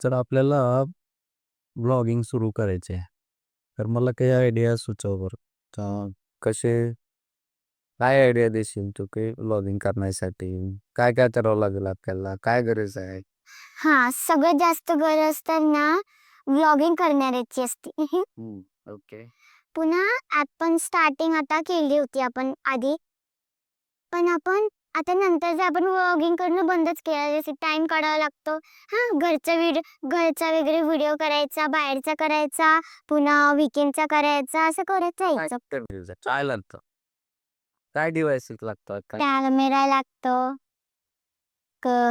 जर आपल्याला ब्लॉगिंग सुरू करायचे आहे, तर मला काही आयडिया सुचव बरं. कसे काय आयडिया देशील तू की ब्लॉगिंग करण्यासाठी? काय काय करावं लागेल आपल्याला? काय गरज आहे? सगळ्यात जास्त गरज तर ना व्लॉगिंग करणाऱ्याची असते. ओके. पुन्हा आपण स्टार्टिंग आता केली होती आपण आधी. पण आपण आता नंतर जे आपण व्लॉगिंग करणं बंदच केलं. जसे टाईम काढावा लागतो. घरचा वगैरे व्हिडिओ करायचा, बाहेरचा करायचा, पुन्हा वीकेंडचा करायचा, असं करत काय जायचं. इंटरव्ह्यूज आहे? काय लागतं? काय डिव्हाइसेस लागतात? काय? कॅमेरा लागतो,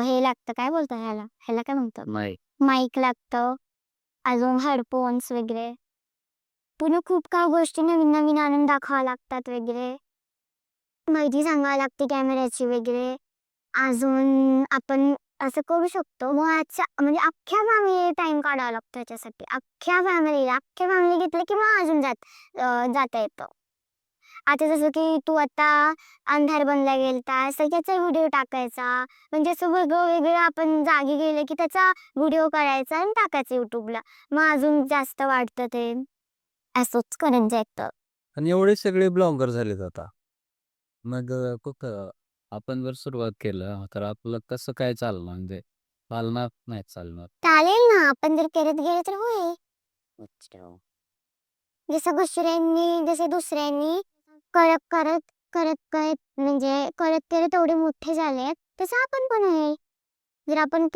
हे लागतं काय बोलतात ह्याला? ह्याला काय म्हणतात? नाही. माईक लागतं, अजून हेडफोन्स वगैरे. पुन्हा खूप काही गोष्टी नवीन-नवीन आणून दाखवाव्या लागतात वगैरे. माहिती सांगावी लागते कॅमेऱ्याची वगैरे. अजून आपण असं करू शकतो म्हणजे अख्ख्या फॅमिलीला टाईम काढावा लागतो त्याच्यासाठी. अख्ख्या फॅमिली घेतलं की मग अजून जाता येतं. आता जसं की तू आता अंधार बनला गेलता, त्याचा व्हिडिओ टाकायचा. म्हणजे असं वेगळं-वेगळं आपण जागी गेले की त्याचा व्हिडिओ करायचा आणि टाकायचा YouTubeला. मग अजून जास्त वाढतं ते. असंच करत जायचं. आणि एवढे सगळे ब्लॉगर झालेत आता. मग कुठं आपण जर सुरुवात केलं, तर आपलं कसं काय चालणार? म्हणजे चालणार नाही चालणार. चालेल ना, आपण जर करत गेलो तर होईल. अच्छा. जसे दुसऱ्यांनी करत करत करत करत म्हणजे करत करत एवढे मोठे झालेत, तसं आपण पण आहे. जर आपण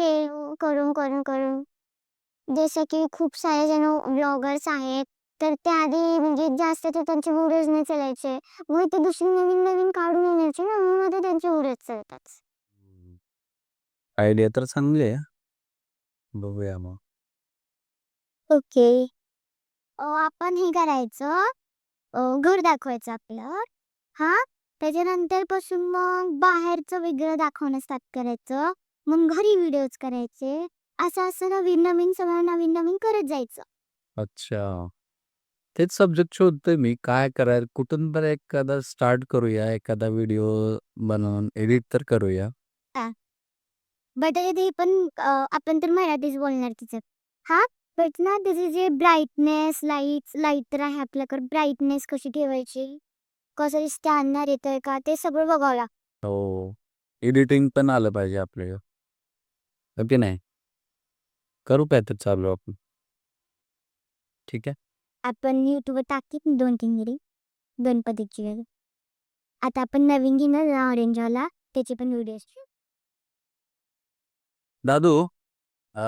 करून जसं की खूप सारे जण ब्लॉगर्स आहेत, तर ते आधी म्हणजे जास्त ते त्यांचे व्हिडिओज नाही चालायचे. मग ते दुसरे नवीन-नवीन काढून आणायचे ना, मग ते त्यांचे व्हिडिओज चालतात. आयडिया तर चांगली आहे. बघूया मग. ओके. आपण हे करायचं, घर दाखवायचं आपलं. हां, त्याच्यानंतर पासून मग बाहेरचं वेगळं दाखवणं स्टार्ट करायचं. मग घरी व्हिडिओज करायचे. असं नवीन-नवीन सगळं नवीन-नवीन करत जायचं. अच्छा. तेच सब्जेक्ट शोधतोय मी. काय करायला कुठून बरं एखादा स्टार्ट करूया, एखादा व्हिडिओ बनवून एडिट तर करूया. हां, बट ते पण आपण तर मराठीच बोलणार तिच्यात. हां, बट ना त्याचे जे ब्राईटनेस, लाईट तर आहे आपल्याकडे. ब्राईटनेस कशी ठेवायची? कसं स्कॅनर येतोय का? ते सगळं बघावं लागतं. हो. एडिटिंग पण आलं पाहिजे आपल्याला. हो की नाही? करू काहीतरी चालू आपण. ठीक आहे. आपण YouTubeवर टाकीन 2-3 व्हिडिओ गणपतीची वगैरे. आता आपण नवीन घेणार ना ऑरेंजवाला, त्याचे पण व्हिडिओज. दादू, अ,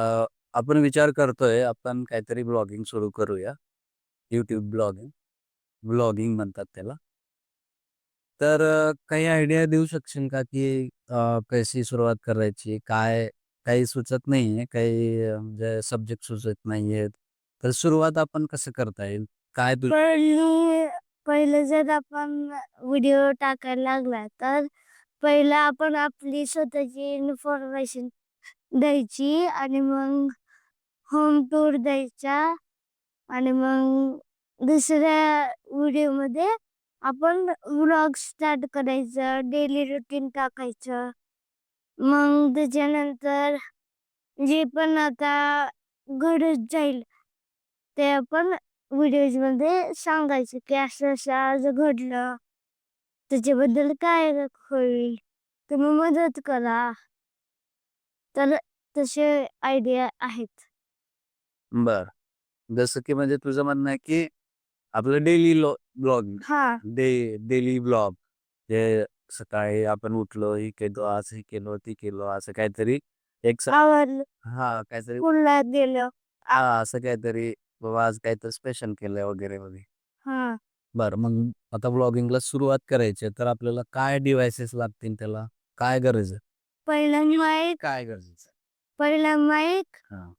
आपण विचार करतोय आपण काहीतरी ब्लॉगिंग सुरू करूया. YouTube blogging. ब्लॉगिंग म्हणतात त्याला. तर काही आयडिया देऊ शकशील का, की कशी सुरुवात करायची? काही सुचत नाहीये, काही म्हणजे सब्जेक्ट सुचत नाहीयेत. तर सुरुवात आपण कसं करता येईल? काय तू पहिलं जर आपण व्हिडिओ टाकायला लागला, तर पहिलं आपण आपली स्वतःची इन्फॉर्मेशन द्यायची आणि मग होम टूर द्यायचा आणि मग दुसऱ्या व्हिडिओमध्ये आपण व्लॉग स्टार्ट करायचं, डेली रुटीन टाकायचं. मग त्याच्यानंतर जे पण आता घडत जाईल, ते आपण व्हिडिओजमध्ये सांगायचं, की असं-असं आज घडलं. त्याच्याबद्दल काय होईल? तुम्ही मदत करा. तर तसे आयडिया आहेत. बरं. जसं की म्हणजे तुझं म्हणणं आहे, की आपलं ब्लॉग हां. Daily blog. जे सकाळी आपण उठलो, हे केलं, आज हे केलं, ते केलं, असं काहीतरी एक आवरलं, हां, काहीतरी स्कूलला गेलं. असं काहीतरी बाबा आज काहीतरी स्पेशल केलंय वगैरे, वगैरे. हां. बरं, मग आता ब्लॉगिंगला सुरुवात करायची आहे, तर आपल्याला काय डिव्हाइसेस लागतील त्याला? काय गरज आहे? पहिला माईक काय गरजेचं आहे? पहिला माईक हां.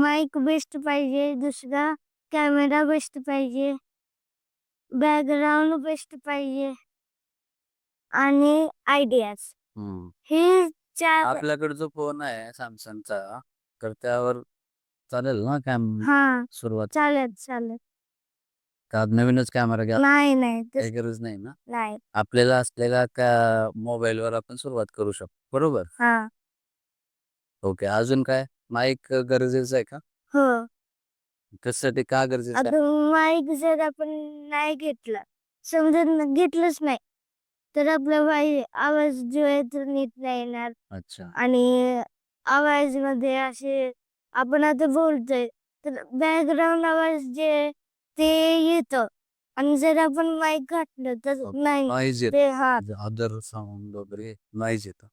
माईक बेस्ट पाहिजे. दुसरा कॅमेरा बेस्ट पाहिजे. बॅकग्राऊंड बेस्ट पाहिजे आणि आयडियाज. हं. हे 4 आपल्याकडे जो फोन आहे Samsungचा, तर त्यावर चालेल ना हां. सुरुवात? चालेल. का नवीनच कॅमेरा घ्या? नाही, नाही. काही गरज नाही ना? नाही. आपल्याला असलेल्या मोबाईलवर आपण सुरुवात करू शकतो. बरोबर? हां. ओके. अजून काय? माईक गरजेचं आहे का? हो. कशासाठी? का गरजेचं आहे? आता माईक जर आपण नाही घेतला, समजा घेतलंच नाही, तर आपला आवाज जो आहे तो नीट नाही येणार. अच्छा. आणि आवाजमध्ये असे आपण आता बोलतोय, तर बॅकग्राऊंड आवाज जे आहे ते येतं. आणि जर आपण माईक घातलं तर नाही नॉईज येतो. ते हां. अदर साउंड वगैरे नॉईज येतं.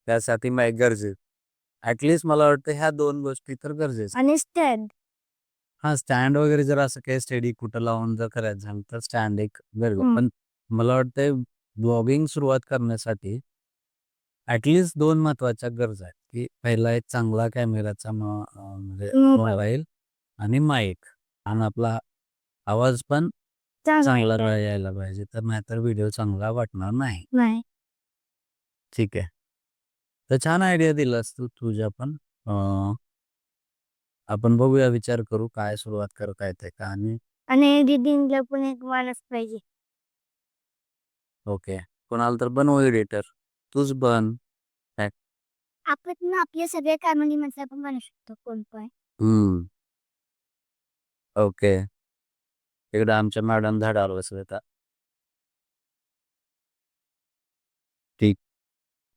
त्यासाठी माईक गरजेचं. ॲटलीस्ट मला वाटतं ह्या 2 गोष्टी तर गरजेच्या. आणि स्टँड. हां, स्टँड वगैरे जर असं काही स्टेडी कुठं लावून जर करायचं झालं तर स्टँड एक हं. पण मला वाटतंय ब्लॉगिंग सुरुवात करण्यासाठी ॲटलीस्ट 2 महत्त्वाच्या गरजा आहेत, की पहिला एक चांगला कॅमेराचा म्हणजे मोबाईल. मोबाईल आणि माईक आणि आपला आवाज पण चांगला यायला पाहिजे. तर नाहीतर व्हिडिओ चांगला वाटणार नाही. नाही. ठीक आहे. तर छान आयडिया दिलास तू तुझ्या पण. आपण बघूया, विचार करू काय सुरुवात करता येते का आणि आणि एडिटिंगला पण एक माणूस पाहिजे. ओके. कोणाला तर बनवू एडिटर. तूच बन. काय आपण आपल्या सगळ्या फॅमिलीमध्ये आपण बनवू शकतो कोण पण. हं. ओके. इकडं आमच्या मॅडम धडावर बसल्यात.